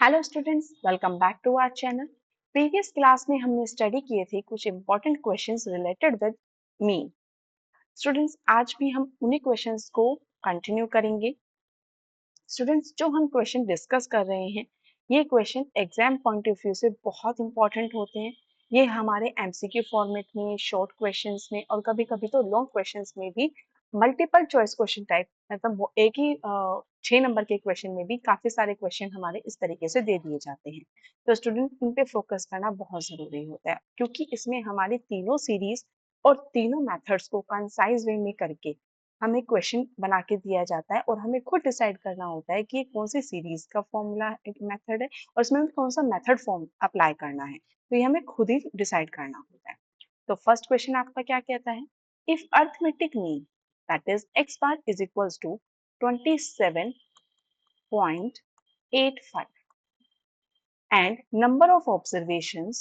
Hello students, welcome back to our channel. Previous class में हमने study किए थे कुछ important questions related with mean. Students, आज भी हम उन्हीं क्वेश्चंस को कंटिन्यू करेंगे। स्टूडेंट्स, जो हम क्वेश्चन डिस्कस कर रहे हैं ये question exam point of view से बहुत इंपॉर्टेंट होते हैं। ये हमारे एमसीक्यू फॉर्मेट में, शॉर्ट क्वेश्चंस में और कभी कभी तो लॉन्ग क्वेश्चंस में भी, मल्टीपल चॉइस क्वेश्चन टाइप, मतलब वो एक ही 6 नंबर के क्वेश्चन में भी काफी सारे क्वेश्चन हमारे इस तरीके से दे दिए जाते हैं। तो स्टूडेंट इन पे फोकस करना बहुत जरूरी होता है, क्योंकि इसमें हमारी तीनों सीरीज और तीनों मेथड्स को कंसाइज वे में करके हमें क्वेश्चन बना के दिया जाता है और हमें खुद डिसाइड करना होता है कि कौन सी सीरीज का फॉर्मूला मेथड है और इसमें कौन सा मेथड फॉर्म अप्लाई करना है। तो ये हमें खुद ही डिसाइड करना होता है। तो फर्स्ट क्वेश्चन आपका क्या कहता है? If arithmetic mean that is x bar is equals to 27.85 and number of observations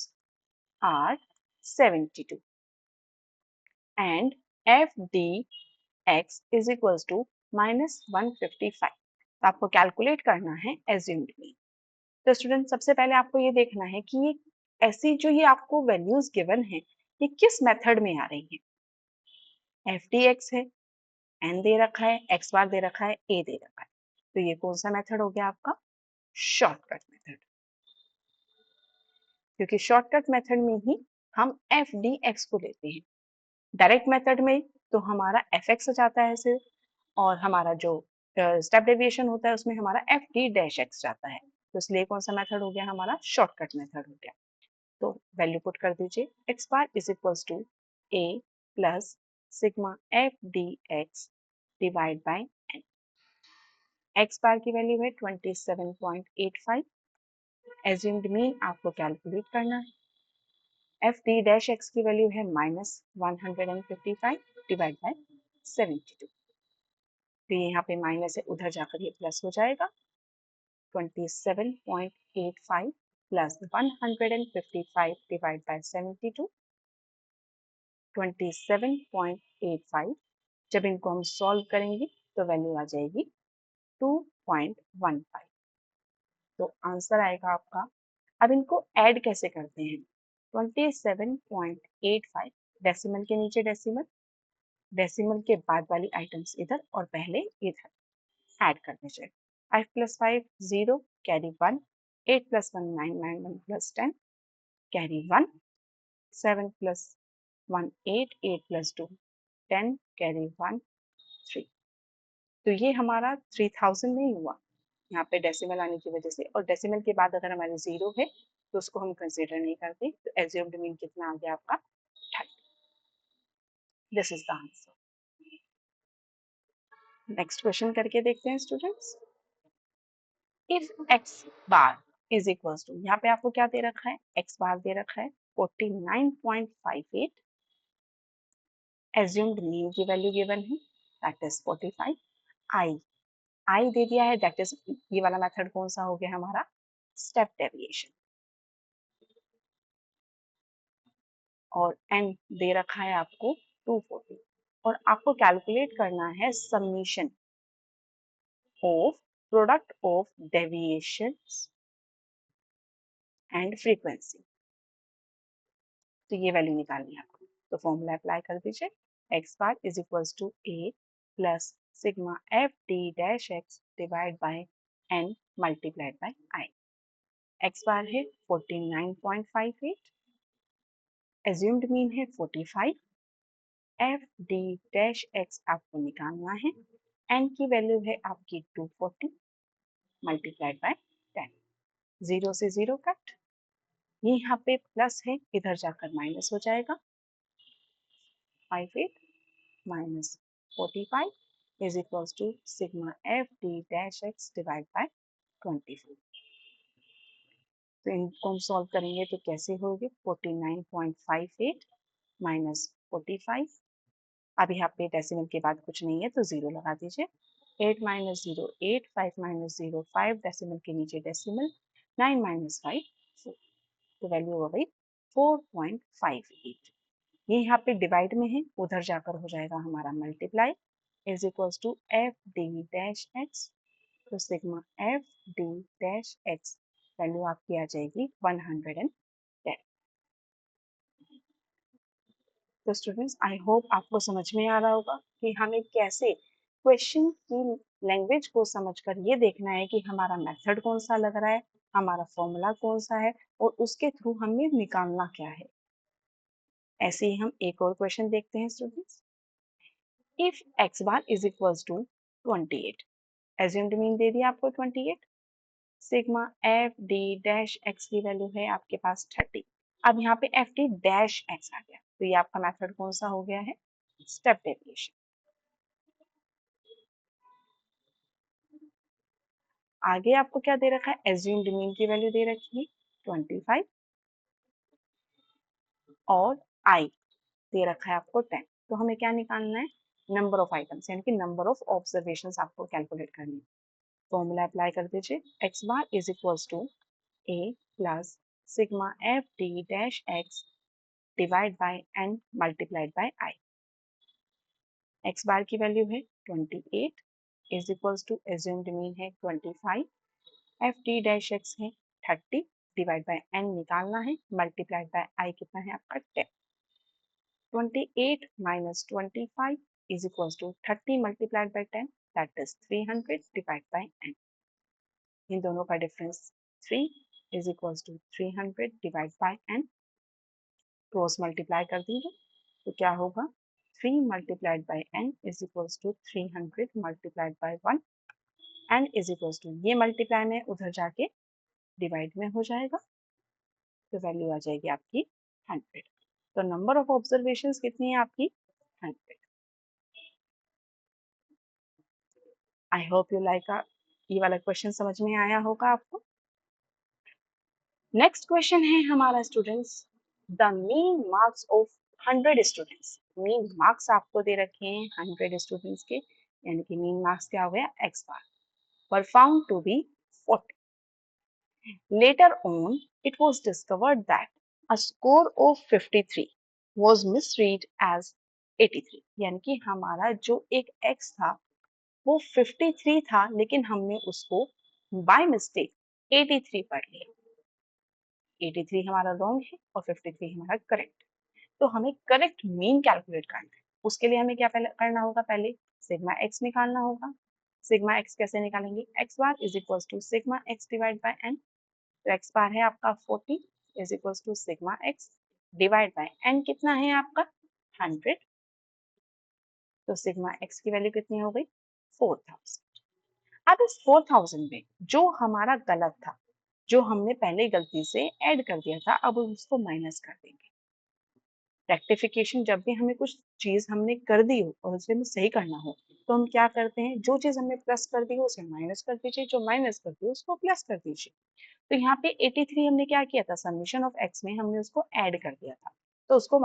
are 72 and fdx is equals to -155। तो आपको कैलकुलेट करना है एज्यूम्ड मीन। तो स्टूडेंट, सबसे पहले आपको ये देखना है कि ये ऐसी जो ये आपको वैल्यूज गिवन है ये किस मेथड में आ रही है। एफ डी एक्स है, एन दे रखा है, एक्स बार दे रखा है, ए दे रखा है। तो ये कौन सा मेथड हो गया आपका? Shortcut method. क्योंकि शॉर्टकट मेथड में ही हम एफ डी एक्स को लेते हैं। डायरेक्ट मेथड में तो हमारा एफ एक्स जाता है सिर्फ, और हमारा जो स्टेप डेविएशन होता है उसमें हमारा एफ डी डैश एक्स जाता है। तो इसलिए कौन सा मेथड हो गया? हमारा शॉर्टकट मेथड हो गया। तो वैल्यू पुट कर दीजिए, X bar is equals to A plus sigma F D X divide by N. X bar की वैल्यू है 27.85। एज्यूम्ड मीन आपको कैलकुलेट करना है। एफ डी डैश एक्स की वैल्यू है -155 डिवाइड बाई 72। तो यहाँ पे माइनस है, उधर जाकर ये प्लस हो जाएगा। 27.85 प्लस 155 डिवाइड बाई 72, 27.85। जब इनको हम सॉल्व करेंगे तो वैल्यू आ जाएगी 2.15। तो आंसर आएगा आपका। अब इनको ऐड कैसे करते हैं? 27.85 डेसिमल के नीचे डेसिमल, डेसिमल के बाद वाली आइटम्स इधर और पहले इधर ऐड करने चाहिए। 5 + 5 0 कैरी 1, 8 + 1 9 9 1 + 10 कैरी 1, 7 + 1 8 8 + 2 10 कैरी 1 3। तो ये हमारा 3000 नहीं हुआ यहाँ पे डेसिमल आने की वजह से, और डेसिमल के बाद अगर हमारे 0 है तो उसको हम कंसीडर नहीं करते। तो एज्यूम्ड मीन कितना आ गया आपका? 30। This is the answer. Next question करके देखते हैं students. If x bar is equals to, यहाँ पे आपको क्या दे रखा है? एक्स बार दे रखा है 49.58। एज्यूम्ड मीन की वैल्यू गिवन है दैट इज 45। आई दे दिया है, दैट इज ये वाला मेथड कौन सा हो गया हमारा? Step deviation. और एन दे रखा है आपको 240। और आपको कैलकुलेट करना है summation of product of deviations and frequency. तो ये वैल्यू निकालनी है आपको। तो फॉर्मूला अप्लाई कर दीजिए, X bar is equals to A plus sigma F D dash X divide by N multiplied by I. X bar है 49.58, एज्यूम्ड मीन है 45, एफ डी डैश एक्स आपको निकालना है, एन की वैल्यू है आपकी 240 मल्टीप्लाइड बाय 10। 0 से 0 कट, ये यहाँ पे प्लस है, इधर जाकर माइनस हो जाएगा। 58 minus 45 is equals to sigma f d dash x divided by 24। तो इनको हम सॉल्व करेंगे तो कैसे होगी? 49.58 माइनस 45। अब यहाँ पे डेसिमल के बाद कुछ नहीं है तो 0 लगा दीजिए। 8 माइनस 0 8, 5 माइनस 0 5, डेसिमल के नीचे डेसिमल, 9 माइनस 5 4। तो वैल्यू हो गई 4.58। ये यहाँ पे डिवाइड में है, उधर जाकर हो जाएगा हमारा multiply, is equals to F D dash X. तो sigma F D dash X value आपकी आ जाएगी 110। तो स्टूडेंट्स आई होप आपको समझ में आ रहा होगा कि हमें कैसे क्वेश्चन की लैंग्वेज को समझकर ये देखना है कि हमारा मेथड कौन सा लग रहा है, हमारा फॉर्मूला कौन सा है और उसके थ्रू हमें निकालना क्या है। ऐसे ही हम एक और क्वेश्चन देखते हैं students. If x bar is equals to 28, assumed mean दे दिया आपको 28, sigma F D dash x की वैल्यू है आपके पास 30। अब यहाँ पे एफ डी डैश एक्स आ गया, तो ये आपका मेथड कौन सा हो गया है, स्टेप डेविएशन। आगे आपको क्या दे रखा है, एज्यूम्ड मीन की वैल्यू दे रखी है 25 और आई दे रखा है आपको 10। तो हमें क्या निकालना है, नंबर ऑफ आइटम्स यानी कि नंबर ऑफ ऑब्जर्वेशंस आपको कैलकुलेट करनी है। फॉर्मूला अप्लाई कर दीजिए, X bar is equals to A plus sigma F D dash X divide by N multiplied by I. X bar की वैल्यू है 28 is equals to assumed mean है 25, F T dash x है 30 divide by N निकालना है, multiplied by आई कितना है आपका 10। 28 minus 25 is equals to 30 multiplied by 10, that is 300 divided by n। इन दोनों का difference 3 is equals to 300 divided by n। Cross multiply कर दीजिए तो क्या होगा, 3 multiplied by n is equals to 300 multiplied by 1। n is equals to ये multiply में उधर जाके डिवाइड में हो जाएगा, तो वैल्यू आ जाएगी आपकी 100। तो नंबर ऑफ ऑब्जर्वेशंस कितनी है आपकी 100। आई होप यू लाइक ये वाला क्वेश्चन समझ में आया होगा आपको। नेक्स्ट क्वेश्चन है हमारा students, the mean marks of 100 students. Mean marks आपको दे रखे हैं 100 स्टूडेंट्स के, यानी कि मीन मार्क्स क्या हो गया x bar, were found to be 40। Later on it was discovered that a score of 53 was misread as 83। यानी कि हमारा जो एक एक्स था वो 53 था, लेकिन हमने उसको बाय मिस्टेक 83 पढ़ लिया। 83 हमारा रॉन्ग है और 53 हमारा करेक्ट। तो हमें करेक्ट मीन कैलकुलेट करना है। उसके लिए हमें क्या करना होगा, पहले सिग्मा एक्स निकालना होगा। सिग्मा एक्स कैसे निकालेंगे, x bar is equals to sigma x divide by n. तो एक्स बार है आपका 40 is equals to sigma x divide by n कितना है आपका 100। तो सिग्मा एक्स की वैल्यू कितनी हो गई 4000। अब इस 4000 में जो हमारा गलत था, जो हमने पहले गलती से ऐड कर दिया था, अब उसको माइनस कर देंगे। रेक्टिफिकेशन, जब भी हमें कुछ चीज हमने कर दी हो और उसे हमें सही करना हो तो हम क्या करते हैं, जो चीज हमने प्लस कर दी हो उसे माइनस कर दीजिए, जो माइनस कर दी उसको प्लस कर दीजिए। तो यहाँ पे 83 हमने क्या किया था, समीशन ऑफ एक्स में हमने उसको ऐड कर दिया था, तो उसको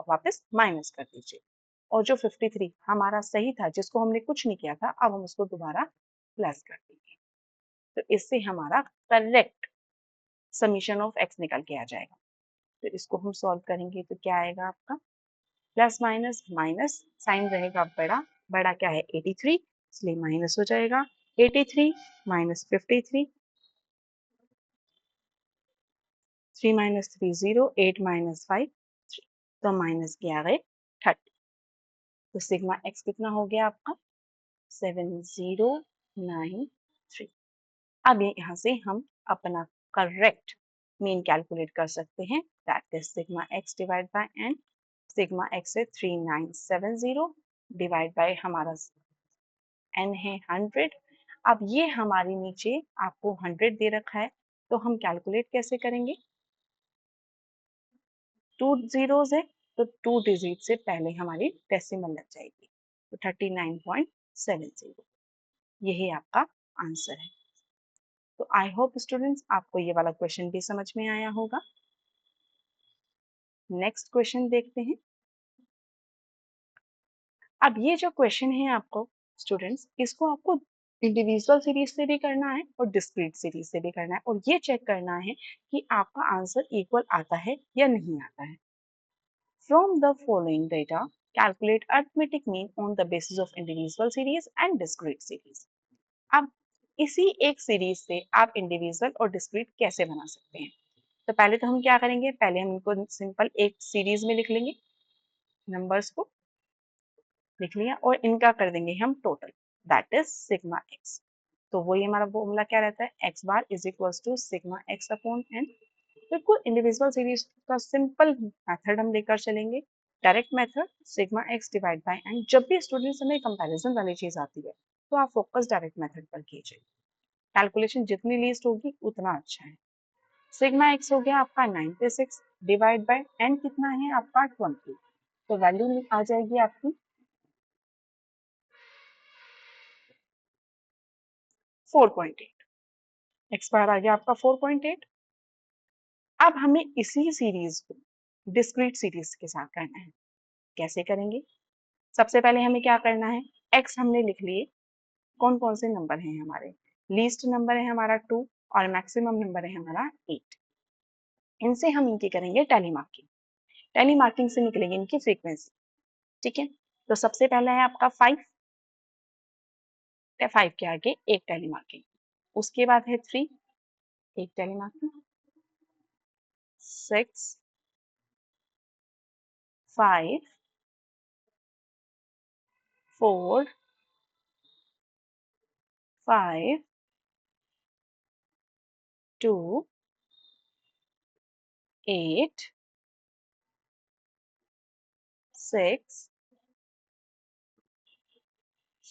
वापस माइनस कर दीजिए। और जो 53 हमारा सही था, जिसको हमने कुछ नहीं किया था, अब हम उसको दोबारा प्लस कर देंगे। तो इससे हमारा करेक्ट समीशन ऑफ एक्स निकल के आ जाएगा। तो इसको हम सॉल्व करेंगे तो क्या आएगा आपका, प्लस माइनस माइनस साइन रहेगा बड़ा, बड़ा क्या है 83, इसलिए माइनस हो जाएगा 83 माइनस 53, 3 माइनस 3 0, 8 माइनस 5 3, तो माइनस के आ गए 30। तो सिग्मा एक्स कितना हो गया आपका 7093। अब यहाँ से हम अपना करेक्ट मीन कैलकुलेट कर सकते हैं, that is sigma x divide by n. Sigma x है 3970 डिवाइड बाय हमारा एन है 100। अब ये हमारी नीचे आपको 100 दे रखा है, तो हम कैलकुलेट कैसे करेंगे, 2 जीरोस है तो 2 डिजिट से पहले हमारी डेसिमल लग जाएगी, तो 39.70 यही आपका आंसर है। तो आई होप स्टूडेंट्स आपको ये वाला क्वेश्चन भी समझ में आया होगा। नेक्स्ट क्वेश्चन देखते हैं। अब ये जो क्वेश्चन है आपको स्टूडेंट्स, इसको आपको इंडिविजुअल सीरीज से भी करना है और डिस्क्रीट सीरीज से भी करना है, और ये चेक करना है कि आपका आंसर इक्वल आता है या नहीं आता है। From the following data calculate arithmetic mean on the basis of individual series and discrete series. अब इसी एक सीरीज से आप इंडिविजुअल और डिस्क्रीट कैसे बना सकते हैं। तो पहले तो हम क्या करेंगे, पहले हम इनको सिंपल एक सीरीज में लिख लेंगे, नंबर्स को लिख लिया और इनका कर देंगे हम total, that is sigma x. तो वही हमारा फॉर्मूला क्या रहता है, x bar is equals to sigma x upon n. बिल्कुल इंडिविजुअल सीरीज का सिंपल मेथड हम लेकर चलेंगे, direct method sigma x divide by n. जब भी स्टूडेंट्स हमें कंपैरिजन वाली चीज आती है तो आप फोकस डायरेक्ट मेथड पर कीजिए, कैलकुलेशन जितनी लीस्ट होगी उतना अच्छा है। सिग्मा एक्स हो गया आपका 96 डिवाइड बाय एन कितना है आपका 20, तो वैल्यू आ जाएगी आपकी 4.8, एक्स बार आ गया आपका 4.8। अब हमें इसी सीरीज को डिस्क्रीट सीरीज के साथ करना है, कैसे करेंगे, सबसे पहले हमें क्या करना है, एक्स हमने लिख लिए, कौन कौन से नंबर हैं हमारे, लीस्ट नंबर है हमारा 2 और मैक्सिमम नंबर है हमारा 8। इनसे हम इनकी करेंगे टैली मार्किंग, टैली मार्किंग से निकलेगी इनकी फ्रीक्वेंसी। ठीक है, तो सबसे पहला है आपका 5, 5 के आगे एक टैली मार्किंग, उसके बाद है 3 एक टैली मार्किंग, 6 5 4 5 2 8 6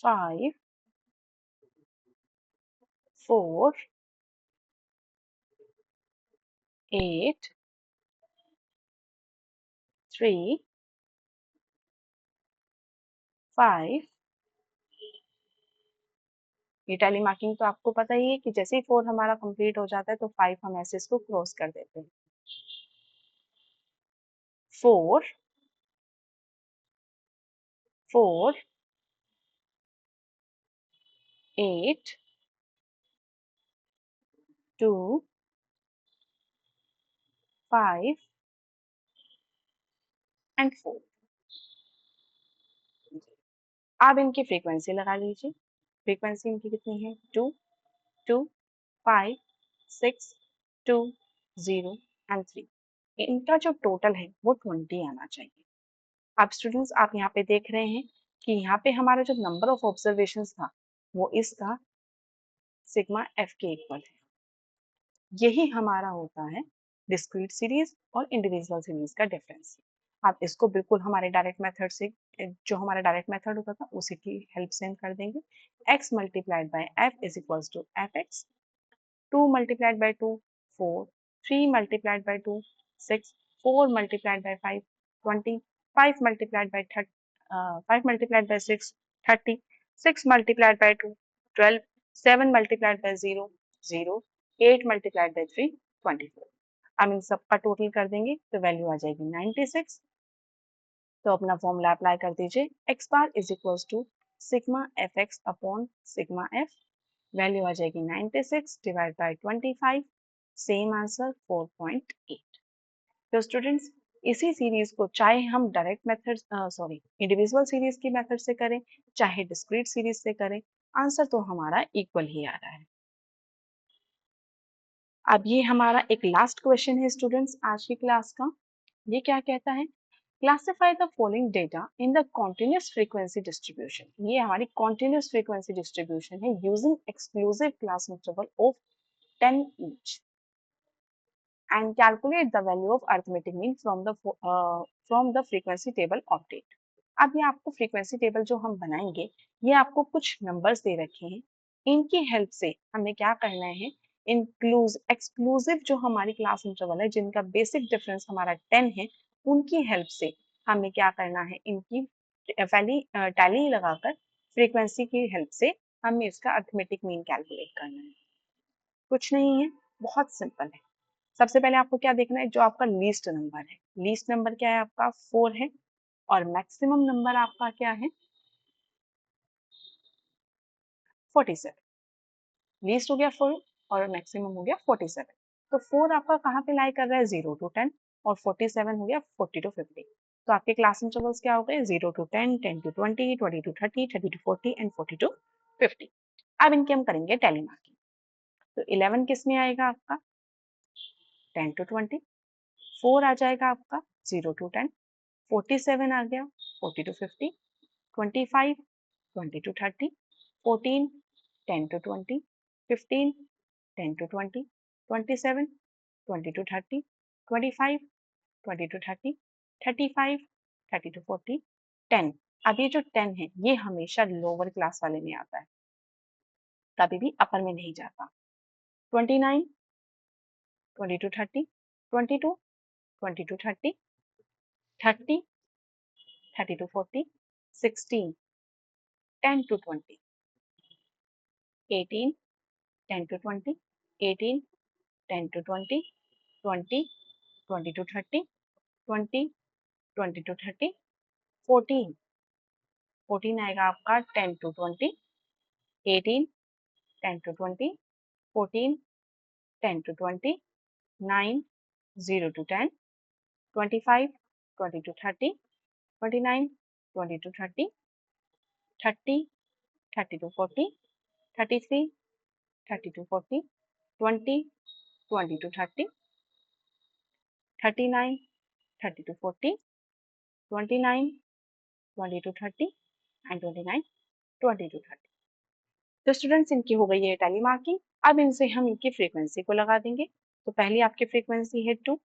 5 4 8 3 5। ये टैली मार्किंग तो आपको पता ही है कि जैसे ही 4 हमारा कंप्लीट हो जाता है तो 5 हम ऐसे इसको क्रॉस कर देते हैं। 4 4 8 2 5 एंड 4। अब इनकी फ्रीक्वेंसी लगा लीजिए, फ्रीक्वेंसी इनकी कितनी है, 2 2 5 6 2 0 एंड 3। इनका जो टोटल है वो 20 आना चाहिए। अब स्टूडेंट्स आप यहाँ पे देख रहे हैं कि यहाँ पे हमारा जो नंबर ऑफ ऑब्जर्वेशन था वो इसका सिग्मा एफ के इक्वल है। यही हमारा होता है डिस्क्रीट सीरीज और इंडिविजुअल सीरीज का डिफरेंस। आप इसको बिल्कुल हमारे डायरेक्ट मेथड से, जो हमारा डायरेक्ट मेथड होता था उसी की हेल्प से हम कर देंगे, x multiplied by f is equals to f x, 2 multiplied by 2 4, 3 multiplied by 2 6, 4 multiplied by 5 20, 5 multiplied by 5 multiplied by 6 30, 6 multiplied by 2 12, 7 multiplied by 0 0, 8 multiplied by 3 24। अब इन सबका टोटल कर देंगे तो वैल्यू आ जाएगी 96। तो अपना फॉर्मूला अप्लाई कर दीजिए, X bar is equals to sigma F X upon sigma F, value आ जाएगी 96 डिवाइड बाय 25, सेम आंसर 4.8। तो स्टूडेंट्स इसी सीरीज को चाहे हम direct method sorry individual series की मेथड से करें चाहे डिस्क्रीट सीरीज से करें, आंसर तो हमारा इक्वल ही आ रहा है। अब ये हमारा एक लास्ट क्वेश्चन है स्टूडेंट्स आज की क्लास का। ये क्या कहता है, classify the following data in the continuous frequency distribution. ये हमारी कॉन्टिन्यूस फ्रीक्वेंसी डिस्ट्रीब्यूशन है using exclusive class interval of 10 each and calculate the value of arithmetic mean from the frequency table obtained। अब ये आपको फ्रीक्वेंसी टेबल जो हम बनाएंगे, ये आपको कुछ नंबर्स दे रखे हैं, इनकी हेल्प से हमें क्या करना है, एक्सक्लूसिव जो हमारी क्लास इंटरवल है जिनका बेसिक डिफरेंस हमारा 10 है, उनकी हेल्प से हमें क्या करना है, इनकी टैली लगाकर फ्रीक्वेंसी की हेल्प से हमें इसका अर्थमेटिक मीन कैलकुलेट करना है। कुछ नहीं है, बहुत सिंपल है। सबसे पहले आपको क्या देखना है, जो आपका लीस्ट नंबर है, लीस्ट नंबर क्या है आपका 4 है और मैक्सिमम नंबर आपका क्या है 47। लीस्ट हो गया 4 और मैक्सिमम हो गया 47। तो 4 आपका कहाँ पे लाई कर रहा है 0 to 10 और 47 हो गया 40 to 50। तो आपके क्लास इंटरवल्स क्या हो गए 0 to 10, 10 to 20, 20 to 30, 30 to 40 and 40 to 50। अब इनके हम करेंगे टैली मार्किंग। तो 11 किस में आएगा आपका 10 to 20, 4 आ जाएगा आपका 0 to 10, 47 आ गया 40 to 50, 25 20 to 30, 14 10 to 20, 15 10 to 20, 27 20 to 30, 25 20 to 30, 35 30 to 40, 10। अब ये जो 10 है ये हमेशा लोअर क्लास वाले में आता है, कभी भी अपर में नहीं जाता। 29 20 to 30, 22 20 to 30, 30 30 to 40, 16 10 to 20, 18 10 to 20, 18 10 to 20, 20 20 to 30, 20 20 to 30, 14 14 आएगा आपका 10 to 20, 18 10 to 20, 14 10 to 20, 9 0 to 10, 25 20 to 30, 29 20 to 30, 30 30 to 40, 33 30 to 40, 20 20 to 30, 39 30 to 40, 29 20 to 30 and 29 20 to 30। तो स्टूडेंट्स इनकी हो गई है टैली मार्किंग। अब इनसे हम इनकी फ्रीक्वेंसी को लगा देंगे। तो पहली आपकी फ्रीक्वेंसी है 2,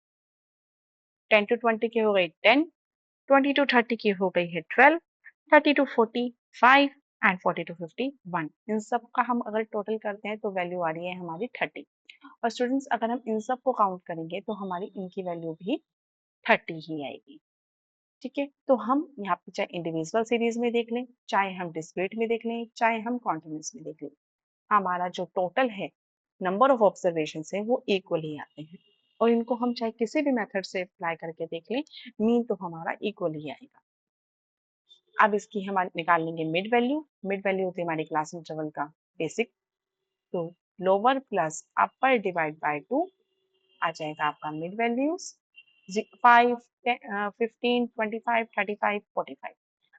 10 to 20 की हो गई 10, 20 to 30 की हो गई है 12, 30 to 40 5 एंड 40 to 50 1। इन सब का हम अगर टोटल करते हैं तो वैल्यू आ रही है हमारी 30। और स्टूडेंट्स अगर हम इन सब को काउंट करेंगे तो हमारी इनकी वैल्यू भी 30 ही आएगी। ठीक है, तो हम यहाँ पे चाहे इंडिविजुअल सीरीज में देख लें, चाहे हम डिस्क्रीट में देख लें, चाहे हम कॉन्टिन्यूस में देख लें, हमारा जो टोटल है नंबर ऑफ ऑब्जर्वेशन है वो इक्वल ही आते हैं। और इनको हम चाहे किसी भी मेथड से अप्लाई करके देख लें, मीन तो हमारा इक्वल ही आएगा। अब इसकी हम निकाल लेंगे मिड वैल्यू। मिड वैल्यू होती है हमारी क्लास इंटरवल का बेसिक। तो lower plus upper divide by 2 आ जाएगा आपका मिड वैल्यूज 5 15 25 35 45।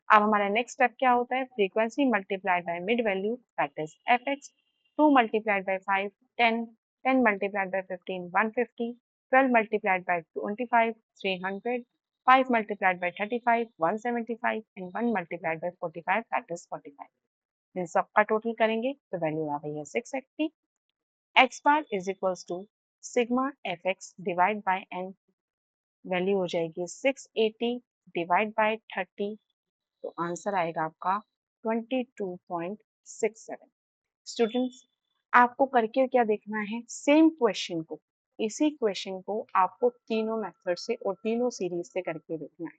अब हमारा नेक्स्ट स्टेप क्या होता है, frequency multiplied by mid value that is F x. 2 multiplied by 5 10, 10 multiplied by 15 150, 12 multiplied by 25 300, 5 multiplied bye 35 175 and 1 multiplied by 45 that is 45। इन सबका total करेंगे तो वैल्यू आ गई है 680। x bar is equals to sigma F x divide by n. Value हो जाएगी 680 divide by 30, तो answer आएगा आपका 22.67। स्टूडेंट्स आपको करके क्या देखना है, सेम क्वेश्चन को, इसी क्वेश्चन को आपको तीनों मेथड से और तीनों सीरीज से करके देखना है।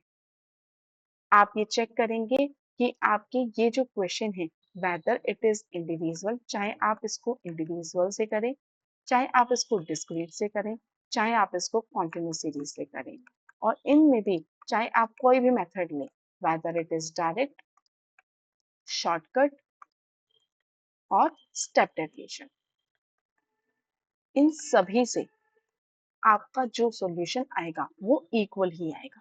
आप ये चेक करेंगे कि आपके ये जो क्वेश्चन है वेदर इट इज इंडिविजुअल, चाहे आप इसको इंडिविजुअल से करें, चाहे आप इसको डिस्क्रीट से करें, चाहे आप इसको कॉन्टिन्यूस सीरीज से करें, और इनमें भी चाहे आप कोई भी मेथड लें, whether it is direct, shortcut और स्टेप डेविएशन, इन सभी से आपका जो सॉल्यूशन आएगा वो इक्वल ही आएगा।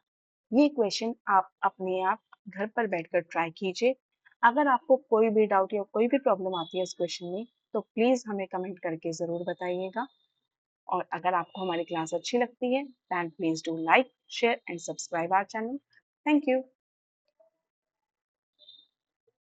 ये क्वेश्चन आप अपने आप घर पर बैठकर ट्राई कीजिए। अगर आपको कोई भी डाउट या कोई भी प्रॉब्लम आती है इस क्वेश्चन में तो प्लीज हमें कमेंट करके जरूर बताइएगा। और अगर आपको हमारी क्लास अच्छी लगती है then please do like, share and subscribe our channel. Thank you.